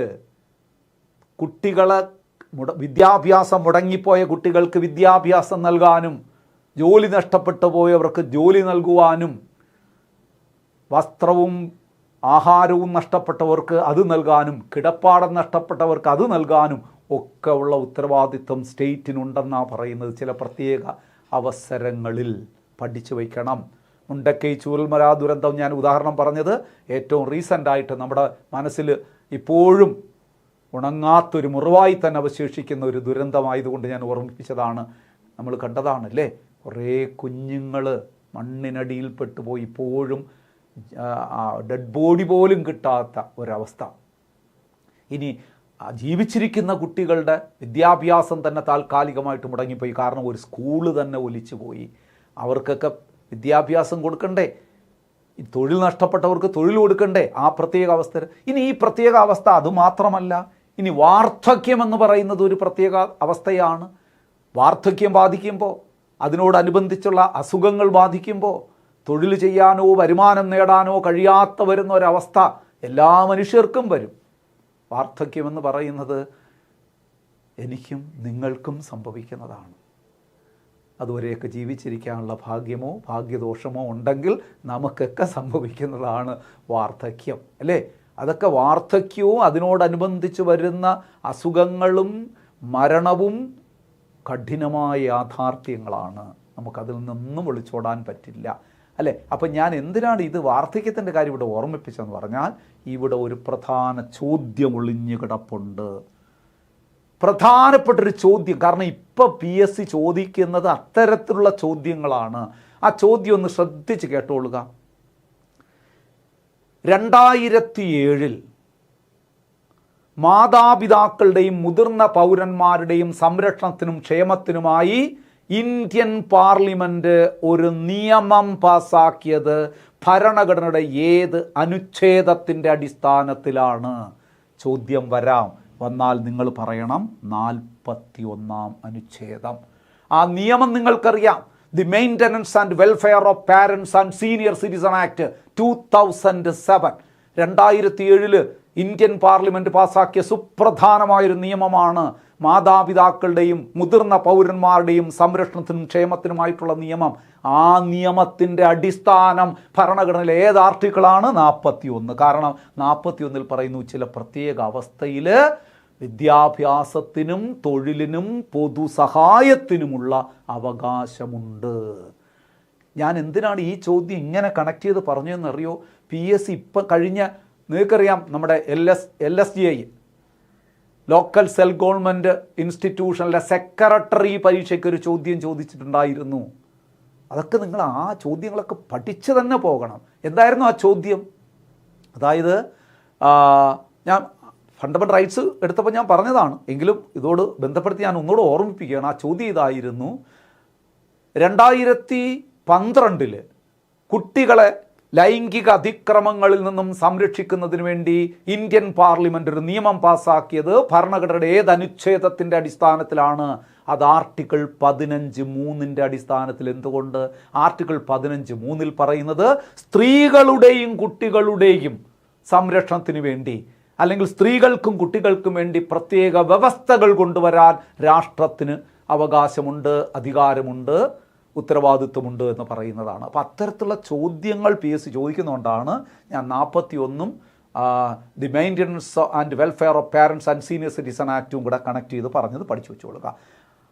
വിദ്യാഭ്യാസം മുടങ്ങിപ്പോയ കുട്ടികൾക്ക് വിദ്യാഭ്യാസം നൽകാനും, ജോലി നഷ്ടപ്പെട്ടു പോയവർക്ക് ജോലി നൽകുവാനും, വസ്ത്രവും ആഹാരവും നഷ്ടപ്പെട്ടവർക്ക് അത് നൽകാനും, കിടപ്പാടം നഷ്ടപ്പെട്ടവർക്ക് അത് നൽകാനും ഒക്കെ ഉള്ള ഉത്തരവാദിത്വം സ്റ്റേറ്റിനുണ്ടെന്നാണ് പറയുന്നത്. ചില പ്രത്യേക അവസരങ്ങളിൽ പഠിച്ചു വയ്ക്കണം. മുണ്ടക്കൈ ചൂരൽമല ദുരന്തം ഞാൻ ഉദാഹരണം പറഞ്ഞത് ഏറ്റവും റീസെൻ്റായിട്ട് നമ്മുടെ മനസ്സിൽ ഇപ്പോഴും ഉണങ്ങാത്തൊരു മുറിവായി തന്നെ അവശേഷിക്കുന്ന ഒരു ദുരന്തമായതുകൊണ്ട് ഞാൻ ഓർമ്മിപ്പിച്ചതാണ്. നമ്മൾ കണ്ടതാണല്ലേ, കുറേ കുഞ്ഞുങ്ങൾ മണ്ണിനടിയിൽപ്പെട്ടു പോയി, ഇപ്പോഴും ഡെഡ് ബോഡി പോലും കിട്ടാത്ത ഒരവസ്ഥ. ഇനി ജീവിച്ചിരിക്കുന്ന കുട്ടികളുടെ വിദ്യാഭ്യാസം തന്നെ താൽക്കാലികമായിട്ട് മുടങ്ങിപ്പോയി. കാരണം ഒരു സ്കൂള് തന്നെ ഒലിച്ചു പോയി. അവർക്കൊക്കെ വിദ്യാഭ്യാസം കൊടുക്കണ്ടേ? തൊഴിൽ നഷ്ടപ്പെട്ടവർക്ക് തൊഴിൽ കൊടുക്കണ്ടേ? ആ പ്രത്യേക അവസ്ഥ. ഇനി ഈ പ്രത്യേക അവസ്ഥ അതുമാത്രമല്ല, ഇനി വാർദ്ധക്യമെന്ന് പറയുന്നത് ഒരു പ്രത്യേക അവസ്ഥയാണ്. വാർദ്ധക്യം ബാധിക്കുമ്പോൾ, അതിനോടനുബന്ധിച്ചുള്ള അസുഖങ്ങൾ ബാധിക്കുമ്പോൾ, തൊഴിൽ ചെയ്യാനോ വരുമാനം നേടാനോ കഴിയാത്ത വരുന്ന ഒരവസ്ഥ എല്ലാ മനുഷ്യർക്കും വരും. വാർദ്ധക്യമെന്ന് പറയുന്നത് എനിക്കും നിങ്ങൾക്കും സംഭവിക്കുന്നതാണ്. അതുവരെയൊക്കെ ജീവിച്ചിരിക്കാനുള്ള ഭാഗ്യമോ ഭാഗ്യദോഷമോ ഉണ്ടെങ്കിൽ നമുക്കൊക്കെ സംഭവിക്കുന്നതാണ് വാർദ്ധക്യം, അല്ലേ? അതൊക്കെ വാർദ്ധക്യവും അതിനോടനുബന്ധിച്ച് വരുന്ന അസുഖങ്ങളും മരണവും കഠിനമായ യാഥാർത്ഥ്യങ്ങളാണ്. നമുക്കതിൽ നിന്നും ഒളിച്ചോടാൻ പറ്റില്ല, അല്ലേ? അപ്പം ഞാൻ എന്തിനാണ് ഇത് വാർദ്ധക്യത്തിൻ്റെ കാര്യം ഇവിടെ ഓർമ്മിപ്പിച്ചതെന്ന് പറഞ്ഞാൽ, ഇവിടെ ഒരു പ്രധാന ചോദ്യം ഒളിഞ്ഞു കിടപ്പുണ്ട്. പ്രധാനപ്പെട്ടൊരു ചോദ്യം. കാരണം ഇപ്പോൾ PSC ചോദിക്കുന്നത് അത്തരത്തിലുള്ള ചോദ്യങ്ങളാണ്. ആ ചോദ്യം ഒന്ന് ശ്രദ്ധിച്ച് കേട്ടോളുക. 2007 മാതാപിതാക്കളുടെയും മുതിർന്ന പൗരന്മാരുടെയും സംരക്ഷണത്തിനും ക്ഷേമത്തിനുമായി ഇന്ത്യൻ പാർലമെൻറ്റ് ഒരു നിയമം പാസാക്കിയത് ഭരണഘടനയുടെ ഏത് അനുച്ഛേദത്തിൻ്റെ അടിസ്ഥാനത്തിലാണ്? ചോദ്യം വന്നാൽ നിങ്ങൾ പറയണം 41-ാം അനുച്ഛേദം. ആ നിയമം നിങ്ങൾക്കറിയാം. The maintenance and welfare of parents and senior citizen act 2007. 2007 Indian parliament പാസാക്കിയ സുപ്രധാനമായൊരു നിയമമാണ് മാതാപിതാക്കളുടെയും മുതിർന്ന പൗരന്മാരുടെയും സംരക്ഷണത്തിനും ക്ഷേമത്തിനുമായിട്ടുള്ള നിയമം. ആ നിയമത്തിൻ്റെ അടിസ്ഥാനം ഭരണഘടനയിലെ ഏത് ആർട്ടിക്കിളാണ്? 41. കാരണം 41 പറയുന്നു, ചില പ്രത്യേക അവസ്ഥയിൽ വിദ്യാഭ്യാസത്തിനും തൊഴിലിനും പൊതുസഹായത്തിനുമുള്ള അവകാശമുണ്ട്. ഞാൻ എന്തിനാണ് ഈ ചോദ്യം ഇങ്ങനെ കണക്ട് ചെയ്ത് പറഞ്ഞതെന്നറിയോ? PSC ഇപ്പം കഴിഞ്ഞ, നിങ്ങൾക്കറിയാം, നമ്മുടെ LSGI ലോക്കൽ സെൽഫ് ഗവൺമെൻറ് ഇൻസ്റ്റിറ്റ്യൂഷനിലെ സെക്രട്ടറി പരീക്ഷയ്ക്ക് ഒരു ചോദ്യം ചോദിച്ചിട്ടുണ്ടായിരുന്നു. അതൊക്കെ നിങ്ങൾ ആ ചോദ്യങ്ങളൊക്കെ പഠിച്ച് തന്നെ പോകണം. എന്തായിരുന്നു ആ ചോദ്യം? അതായത് ഞാൻ ഫണ്ടമെൻ്റൽ റൈറ്റ്സ് എടുത്തപ്പോൾ ഞാൻ പറഞ്ഞതാണ്, എങ്കിലും ഇതോട് ബന്ധപ്പെടുത്തി ഞാൻ ഒന്നുകൂടെ ഓർമ്മിപ്പിക്കുകയാണ്. ആ ചോദ്യം ഇതായിരുന്നു: 2012 കുട്ടികളെ ലൈംഗിക അതിക്രമങ്ങളിൽ നിന്നും സംരക്ഷിക്കുന്നതിന് വേണ്ടി ഇന്ത്യൻ പാർലമെൻറ്റ് ഒരു നിയമം പാസാക്കിയത് ഭരണഘടനയുടെ ഏത് അനുച്ഛേദത്തിൻ്റെ അടിസ്ഥാനത്തിലാണ്? അത് ആർട്ടിക്കിൾ 15(3) അടിസ്ഥാനത്തിൽ. എന്തുകൊണ്ട്? ആർട്ടിക്കിൾ 15(3) പറയുന്നത് സ്ത്രീകളുടെയും കുട്ടികളുടെയും സംരക്ഷണത്തിന് വേണ്ടി, അല്ലെങ്കിൽ സ്ത്രീകൾക്കും കുട്ടികൾക്കും വേണ്ടി പ്രത്യേക വ്യവസ്ഥകൾ കൊണ്ടുവരാൻ രാഷ്ട്രത്തിന് അവകാശമുണ്ട്, അധികാരമുണ്ട്, ഉത്തരവാദിത്വമുണ്ട് എന്ന് പറയുന്നതാണ്. അപ്പോൾ അത്തരത്തിലുള്ള ചോദ്യങ്ങൾ PSC ചോദിക്കുന്നതുകൊണ്ടാണ് ഞാൻ 41-ഉം the maintenance and welfare of parents and senior citizen ആക്റ്റും കൂടെ കണക്ട് ചെയ്ത് പറഞ്ഞത് പഠിച്ചു വെച്ചുകൊള്ളുക.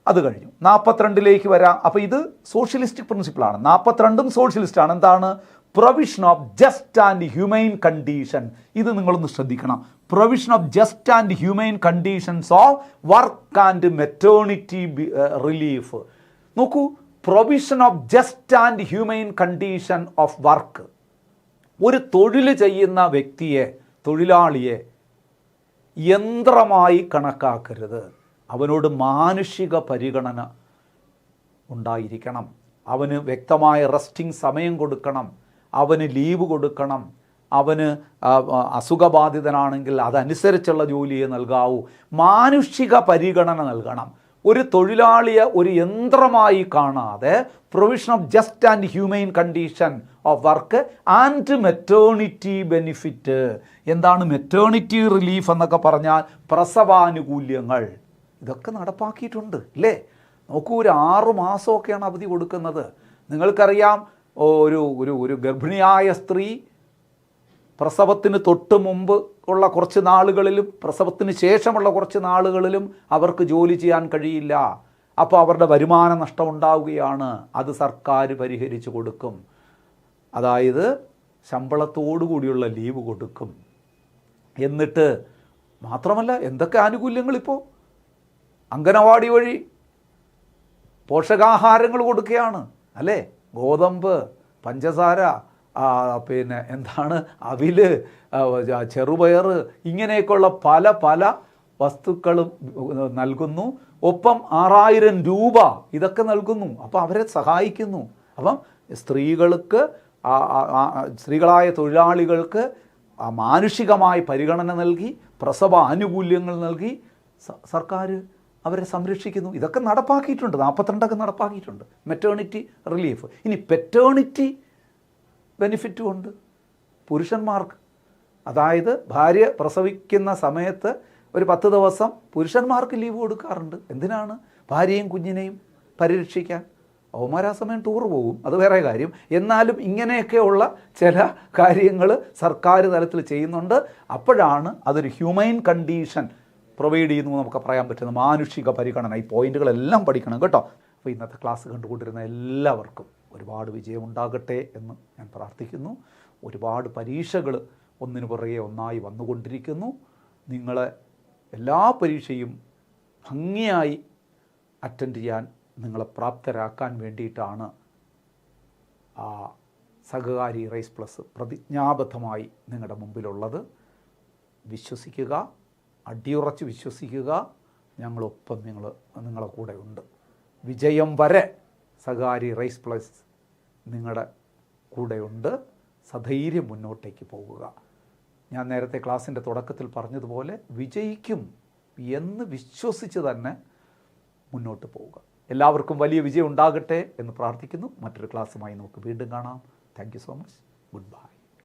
അത് കഴിഞ്ഞു. 42 വരാം. അപ്പോൾ ഇത് സോഷ്യലിസ്റ്റിക് പ്രിൻസിപ്പിളാണ്. 42-ഉം സോഷ്യലിസ്റ്റാണ്. എന്താണ്? Provision of just and humane condition. ഇത് നിങ്ങളൊന്ന് ശ്രദ്ധിക്കണം. Provision of just and humane conditions of work and maternity relief. നോക്കൂ, provision of just and humane condition of work. ഒരു തൊഴിൽ ചെയ്യുന്ന വ്യക്തിയെ, തൊഴിലാളിയെ യന്ത്രമായി കണക്കാക്കരുത്. അവനോട് മാനുഷിക പരിഗണന ഉണ്ടായിരിക്കണം. അവന് വ്യക്തമായ റെസ്റ്റിംഗ് സമയം കൊടുക്കണം, അവന് ലീവ് കൊടുക്കണം, അവന് അസുഖബാധിതനാണെങ്കിൽ അതനുസരിച്ചുള്ള ജോലിയെ നൽകാവൂ. മാനുഷിക പരിഗണന നൽകണം. ഒരു തൊഴിലാളിയെ ഒരു യന്ത്രമായി കാണാതെ provision of just and humane condition of work and maternity benefit. എന്താണ് മെറ്റേണിറ്റി റിലീഫ് എന്നൊക്കെ പറഞ്ഞാൽ? പ്രസവാനുകൂല്യങ്ങൾ. ഇതൊക്കെ നടപ്പാക്കിയിട്ടുണ്ട്, അല്ലേ? നോക്കൂ, ഒരു 6 മാസമൊക്കെയാണ് അവധി കൊടുക്കുന്നത്. നിങ്ങൾക്കറിയാം, ഒരു ഗർഭിണിയായ സ്ത്രീ പ്രസവത്തിന് തൊട്ട് മുമ്പ് ഉള്ള കുറച്ച് നാളുകളിലും പ്രസവത്തിന് ശേഷമുള്ള കുറച്ച് നാളുകളിലും അവർക്ക് ജോലി ചെയ്യാൻ കഴിയില്ല. അപ്പോൾ അവരുടെ വരുമാന നഷ്ടം ഉണ്ടാവുകയാണ്. അത് സർക്കാർ പരിഹരിച്ചു കൊടുക്കും. അതായത് ശമ്പളത്തോടു കൂടിയുള്ള ലീവ് കൊടുക്കും. എന്നിട്ട് മാത്രമല്ല, എന്തൊക്കെ ആനുകൂല്യങ്ങളിപ്പോൾ അംഗനവാടി വഴി പോഷകാഹാരങ്ങൾ കൊടുക്കുകയാണ്, അല്ലേ? ഗോതമ്പ്, പഞ്ചസാര, പിന്നെ എന്താണ്, അവില്, ചെറുപയർ, ഇങ്ങനെയൊക്കെയുള്ള പല പല വസ്തുക്കളും നൽകുന്നു. ഒപ്പം 6000 രൂപ ഇതൊക്കെ നൽകുന്നു. അപ്പോൾ അവരെ സഹായിക്കുന്നു. അപ്പം സ്ത്രീകളായ തൊഴിലാളികൾക്ക് മാനുഷികമായ പരിഗണന നൽകി, പ്രസവ ആനുകൂല്യങ്ങൾ നൽകി സർക്കാർ അവരെ സംരക്ഷിക്കുന്നു. ഇതൊക്കെ നടപ്പാക്കിയിട്ടുണ്ട്. 42 നടപ്പാക്കിയിട്ടുണ്ട്. Maternity relief. ഇനി പെറ്റേണിറ്റി ബെനിഫിറ്റും ഉണ്ട് പുരുഷന്മാർക്ക്. അതായത് ഭാര്യ പ്രസവിക്കുന്ന സമയത്ത് ഒരു 10 ദിവസം പുരുഷന്മാർക്ക് ലീവ് കൊടുക്കാറുണ്ട്. എന്തിനാണ്? ഭാര്യയും കുഞ്ഞിനെയും പരിരക്ഷിക്കാൻ. അവന്മാർ ആ സമയം ടൂർ പോകും, അത് വേറെ കാര്യം. എന്നാലും ഇങ്ങനെയൊക്കെയുള്ള ചില കാര്യങ്ങൾ സർക്കാർ തലത്തിൽ ചെയ്യുന്നുണ്ട്. അപ്പോഴാണ് അതൊരു ഹ്യൂമൻ കണ്ടീഷൻ പ്രൊവൈഡ് ചെയ്യുന്നു നമുക്ക് പറയാൻ പറ്റുന്ന മാനുഷിക പരിഗണന. ഈ പോയിന്റുകളെല്ലാം പഠിക്കണം കേട്ടോ. അപ്പോൾ ഇന്നത്തെ ക്ലാസ് കണ്ടുകൊണ്ടിരുന്ന എല്ലാവർക്കും ഒരുപാട് വിജയം ഉണ്ടാകട്ടെ എന്ന് ഞാൻ പ്രാർത്ഥിക്കുന്നു. ഒരുപാട് പരീക്ഷകൾ ഒന്നിനു പുറകെ ഒന്നായി വന്നുകൊണ്ടിരിക്കുന്നു. നിങ്ങളെ എല്ലാ പരീക്ഷയും ഭംഗിയായി അറ്റൻഡ് ചെയ്യാൻ നിങ്ങളെ പ്രാപ്തരാക്കാൻ വേണ്ടിയിട്ടാണ് സഹകാരി റൈസ് പ്ലസ് പ്രതിജ്ഞാബദ്ധമായി നിങ്ങളുടെ മുമ്പിലുള്ളത്. വിശ്വസിക്കുക, അടിയുറച്ച് വിശ്വസിക്കുക. ഞങ്ങളൊപ്പം നിങ്ങളെ കൂടെ ഉണ്ട്. വിജയം വരെ സഹകാരി റൈസ് പ്ലസ് നിങ്ങളുടെ കൂടെയുണ്ട്. സധൈര്യം മുന്നോട്ടേക്ക് പോകുക. ഞാൻ നേരത്തെ ക്ലാസ്സിൻ്റെ തുടക്കത്തിൽ പറഞ്ഞതുപോലെ വിജയിക്കും എന്ന് വിശ്വസിച്ച് തന്നെ മുന്നോട്ട് പോവുക. എല്ലാവർക്കും വലിയ വിജയം ഉണ്ടാകട്ടെ എന്ന് പ്രാർത്ഥിക്കുന്നു. മറ്റൊരു ക്ലാസ്സുമായി നമുക്ക് വീണ്ടും കാണാം. Thank you so much. Good bye.